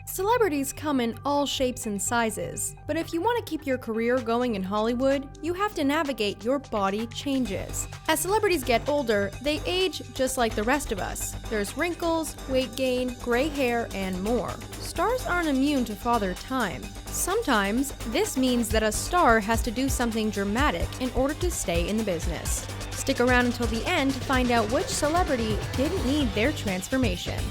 Celebrities come in all shapes and sizes, but if you want to keep your career going in Hollywood, you have to navigate your body changes. As celebrities get older, they age just like the rest of us. There's wrinkles, weight gain, gray hair, and more. Stars aren't immune to father time. Sometimes, this means that a star has to do something dramatic in order to stay in the business. Stick around until the end to find out which celebrity didn't need their transformation.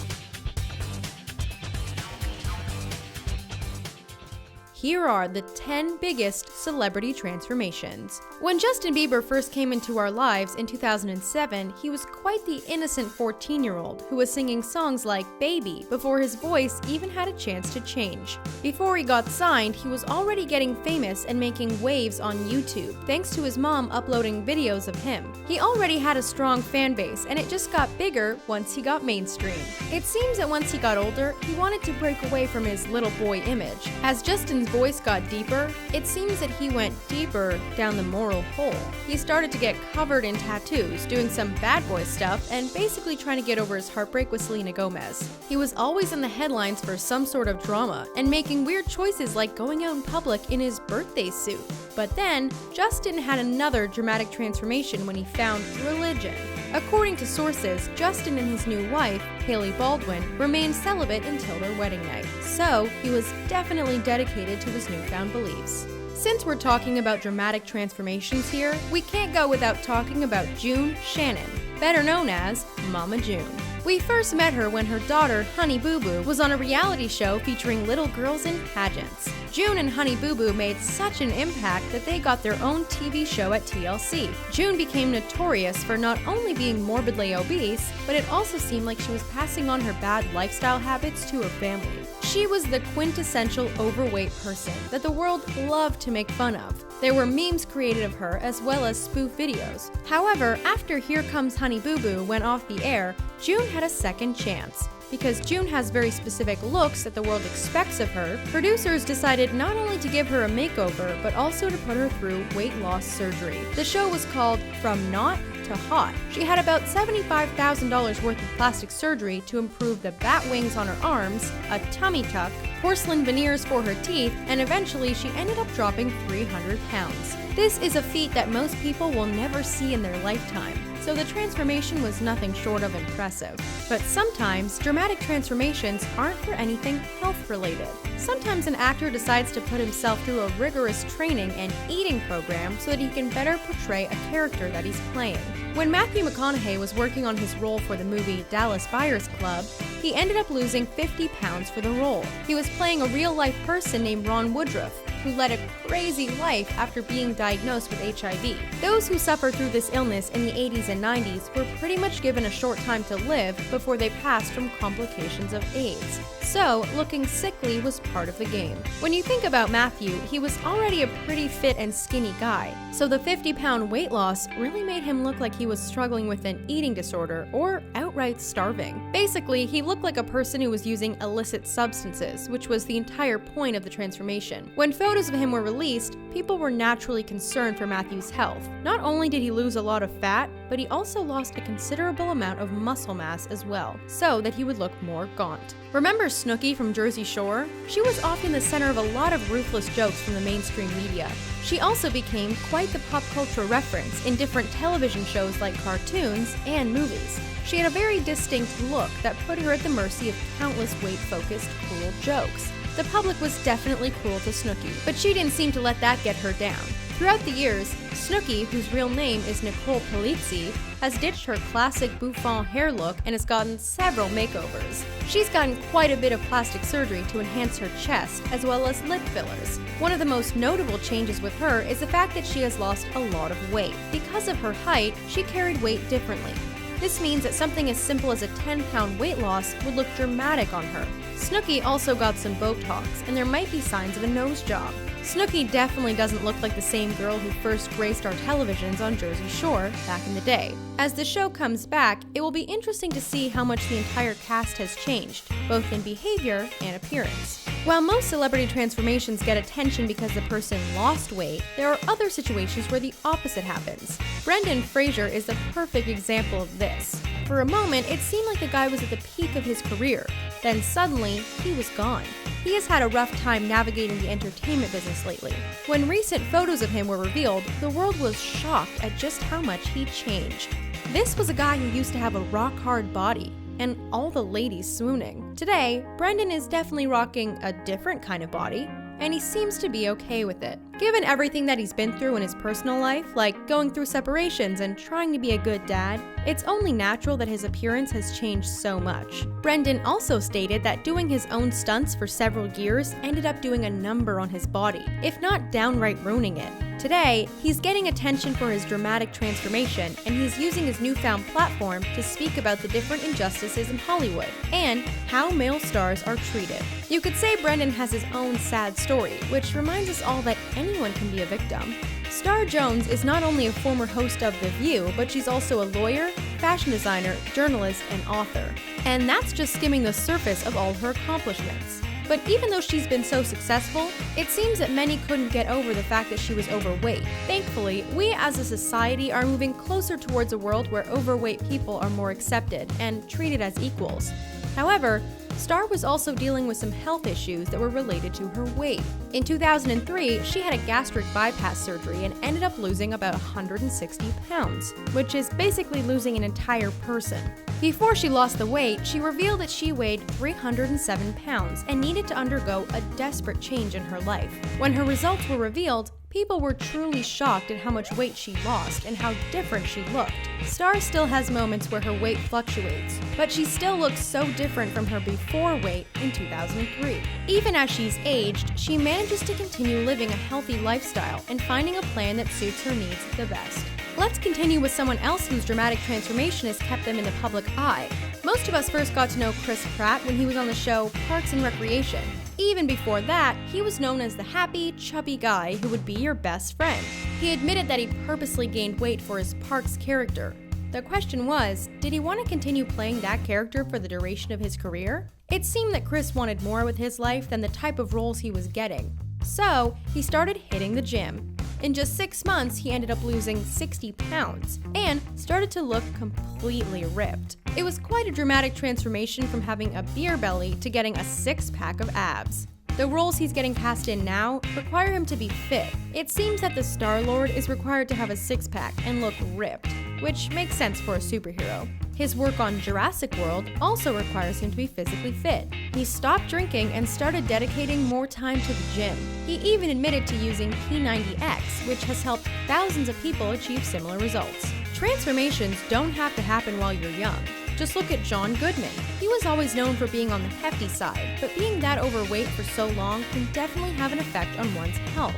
Here are the 10 biggest celebrity transformations. When Justin Bieber first came into our lives in 2007, he was quite the innocent 14-year-old who was singing songs like Baby before his voice even had a chance to change. Before he got signed, he was already getting famous and making waves on YouTube, thanks to his mom uploading videos of him. He already had a strong fan base, and it just got bigger once he got mainstream. It seems that once he got older, he wanted to break away from his little boy image. As Justin's voice got deeper, it seems that he went deeper down the moral hole. He started to get covered in tattoos, doing some bad boy stuff, and basically trying to get over his heartbreak with Selena Gomez. He was always in the headlines for some sort of drama, and making weird choices like going out in public in his birthday suit. But then, Justin had another dramatic transformation when he found religion. According to sources, Justin and his new wife, Hailey Baldwin, remained celibate until their wedding night. So, he was definitely dedicated to his newfound beliefs. Since we're talking about dramatic transformations here, we can't go without talking about June Shannon, better known as Mama June. We first met her when her daughter, Honey Boo Boo, was on a reality show featuring little girls in pageants. June and Honey Boo Boo made such an impact that they got their own TV show at TLC. June became notorious for not only being morbidly obese, but it also seemed like she was passing on her bad lifestyle habits to her family. She was the quintessential overweight person that the world loved to make fun of. There were memes created of her as well as spoof videos. However, after Here Comes Honey Boo Boo went off the air, June had a second chance. Because June has very specific looks that the world expects of her, producers decided not only to give her a makeover, but also to put her through weight loss surgery. The show was called From Not to Hot. She had about $75,000 worth of plastic surgery to improve the bat wings on her arms, a tummy tuck, porcelain veneers for her teeth, and eventually she ended up dropping 300 pounds. This is a feat that most people will never see in their lifetime, so the transformation was nothing short of impressive. But sometimes, dramatic transformations aren't for anything health-related. Sometimes an actor decides to put himself through a rigorous training and eating program so that he can better portray a character that he's playing. When Matthew McConaughey was working on his role for the movie Dallas Buyers Club, he ended up losing 50 pounds for the role. He was playing a real-life person named Ron Woodruff, who led a crazy life after being diagnosed with HIV. Those who suffered through this illness in the 80s and 90s were pretty much given a short time to live before they passed from complications of AIDS. So, looking sickly was part of the game. When you think about Matthew, he was already a pretty fit and skinny guy, so the 50-pound weight loss really made him look like he was struggling with an eating disorder or outright starving. Basically, he looked like a person who was using illicit substances, which was the entire point of the transformation. When photos of him were released, people were naturally concerned for Matthew's health. Not only did he lose a lot of fat, but he also lost a considerable amount of muscle mass as well, so that he would look more gaunt. Remember Snooki from Jersey Shore? She was often the center of a lot of ruthless jokes from the mainstream media. She also became quite the pop culture reference in different television shows like cartoons and movies. She had a very distinct look that put her at the mercy of countless weight-focused, cruel jokes. The public was definitely cruel to Snooki, but she didn't seem to let that get her down. Throughout the years, Snooki, whose real name is Nicole Polizzi, has ditched her classic bouffant hair look and has gotten several makeovers. She's gotten quite a bit of plastic surgery to enhance her chest, as well as lip fillers. One of the most notable changes with her is the fact that she has lost a lot of weight. Because of her height, she carried weight differently. This means that something as simple as a 10-pound weight loss would look dramatic on her. Snooki also got some Botox, and there might be signs of a nose job. Snooki definitely doesn't look like the same girl who first graced our televisions on Jersey Shore back in the day. As the show comes back, it will be interesting to see how much the entire cast has changed, both in behavior and appearance. While most celebrity transformations get attention because the person lost weight, there are other situations where the opposite happens. Brendan Fraser is the perfect example of this. For a moment, it seemed like the guy was at the peak of his career. Then suddenly, he was gone. He has had a rough time navigating the entertainment business lately. When recent photos of him were revealed, the world was shocked at just how much he changed. This was a guy who used to have a rock-hard body, and all the ladies swooning. Today, Brendan is definitely rocking a different kind of body, and he seems to be okay with it. Given everything that he's been through in his personal life, like going through separations and trying to be a good dad, it's only natural that his appearance has changed so much. Brendan also stated that doing his own stunts for several years ended up doing a number on his body, if not downright ruining it. Today, he's getting attention for his dramatic transformation, and he's using his newfound platform to speak about the different injustices in Hollywood and how male stars are treated. You could say Brendan has his own sad story, which reminds us all that anyone can be a victim. Star Jones is not only a former host of The View, but she's also a lawyer, fashion designer, journalist, and author. And that's just skimming the surface of all her accomplishments. But even though she's been so successful, it seems that many couldn't get over the fact that she was overweight. Thankfully, we as a society are moving closer towards a world where overweight people are more accepted and treated as equals. However, Star was also dealing with some health issues that were related to her weight. In 2003, she had a gastric bypass surgery and ended up losing about 160 pounds, which is basically losing an entire person. Before she lost the weight, she revealed that she weighed 307 pounds and needed to undergo a desperate change in her life. When her results were revealed, people were truly shocked at how much weight she lost and how different she looked. Star still has moments where her weight fluctuates, but she still looks so different from her before weight in 2003. Even as she's aged, she manages to continue living a healthy lifestyle and finding a plan that suits her needs the best. Let's continue with someone else whose dramatic transformation has kept them in the public eye. Most of us first got to know Chris Pratt when he was on the show Parks and Recreation. Even before that, he was known as the happy, chubby guy who would be your best friend. He admitted that he purposely gained weight for his Parks character. The question was, did he want to continue playing that character for the duration of his career? It seemed that Chris wanted more with his life than the type of roles he was getting. So, he started hitting the gym. In just 6 months, he ended up losing 60 pounds and started to look completely ripped. It was quite a dramatic transformation from having a beer belly to getting a 6-pack of abs. The roles he's getting cast in now require him to be fit. It seems that the Star-Lord is required to have a 6-pack and look ripped, which makes sense for a superhero. His work on Jurassic World also requires him to be physically fit. He stopped drinking and started dedicating more time to the gym. He even admitted to using P90X, which has helped thousands of people achieve similar results. Transformations don't have to happen while you're young. Just look at John Goodman. He was always known for being on the hefty side, but being that overweight for so long can definitely have an effect on one's health.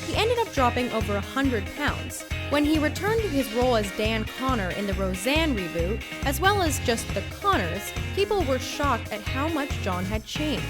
He ended up dropping over 100 pounds. When he returned to his role as Dan Connor in the Roseanne reboot, as well as just the Connors, people were shocked at how much John had changed.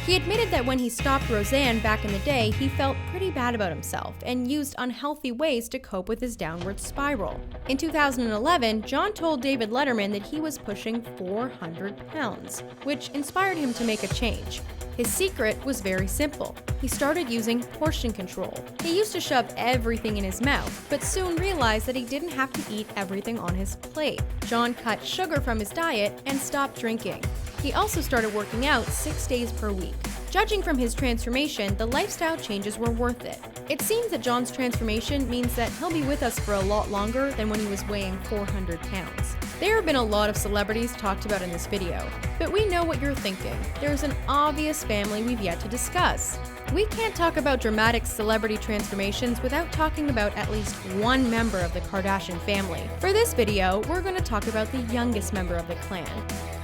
He admitted that when he stopped Roseanne back in the day, he felt pretty bad about himself and used unhealthy ways to cope with his downward spiral. In 2011, John told David Letterman that he was pushing 400 pounds, which inspired him to make a change. His secret was very simple. He started using portion control. He used to shove everything in his mouth, but soon realized that he didn't have to eat everything on his plate. John cut sugar from his diet and stopped drinking. He also started working out 6 days per week. Judging from his transformation, the lifestyle changes were worth it. It seems that John's transformation means that he'll be with us for a lot longer than when he was weighing 400 pounds. There have been a lot of celebrities talked about in this video, but we know what you're thinking. There's an obvious family we've yet to discuss. We can't talk about dramatic celebrity transformations without talking about at least one member of the Kardashian family. For this video, we're going to talk about the youngest member of the clan,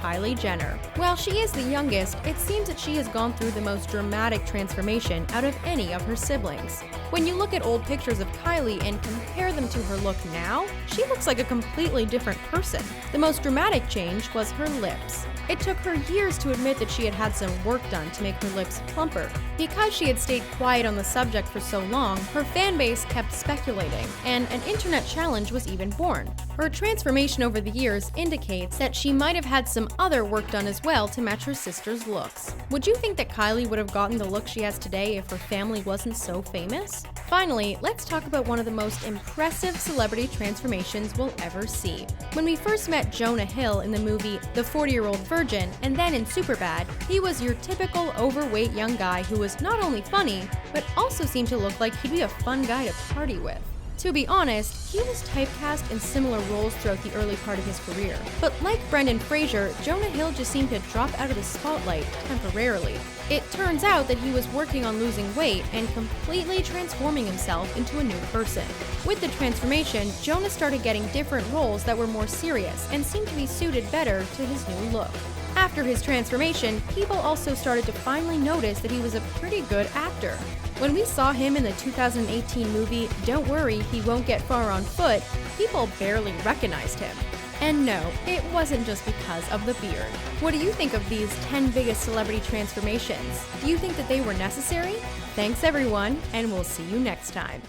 Kylie Jenner. While she is the youngest, it seems that she has gone through the most dramatic transformation out of any of her siblings. When you look at old pictures of Kylie and compare them to her look now, she looks like a completely different person. The most dramatic change was her lips. It took her years to admit that she had had some work done to make her lips plumper. Because she had stayed quiet on the subject for so long, her fan base kept speculating, and an internet challenge was even born. Her transformation over the years indicates that she might have had some other work done as well to match her sister's looks. Would you think that Kylie would have gotten the look she has today if her family wasn't so famous? Finally, let's talk about one of the most impressive celebrity transformations we'll ever see. When we first met Jonah Hill in the movie The 40-Year-Old Virgin and then in Superbad, he was your typical overweight young guy who was not only funny, but also seemed to look like he'd be a fun guy to party with. To be honest, he was typecast in similar roles throughout the early part of his career. But like Brendan Fraser, Jonah Hill just seemed to drop out of the spotlight temporarily. It turns out that he was working on losing weight and completely transforming himself into a new person. With the transformation, Jonah started getting different roles that were more serious and seemed to be suited better to his new look. After his transformation, people also started to finally notice that he was a pretty good actor. When we saw him in the 2018 movie Don't Worry, He Won't Get Far on Foot, people barely recognized him. And no, it wasn't just because of the beard. What do you think of these 10 biggest celebrity transformations? Do you think that they were necessary? Thanks everyone, and we'll see you next time.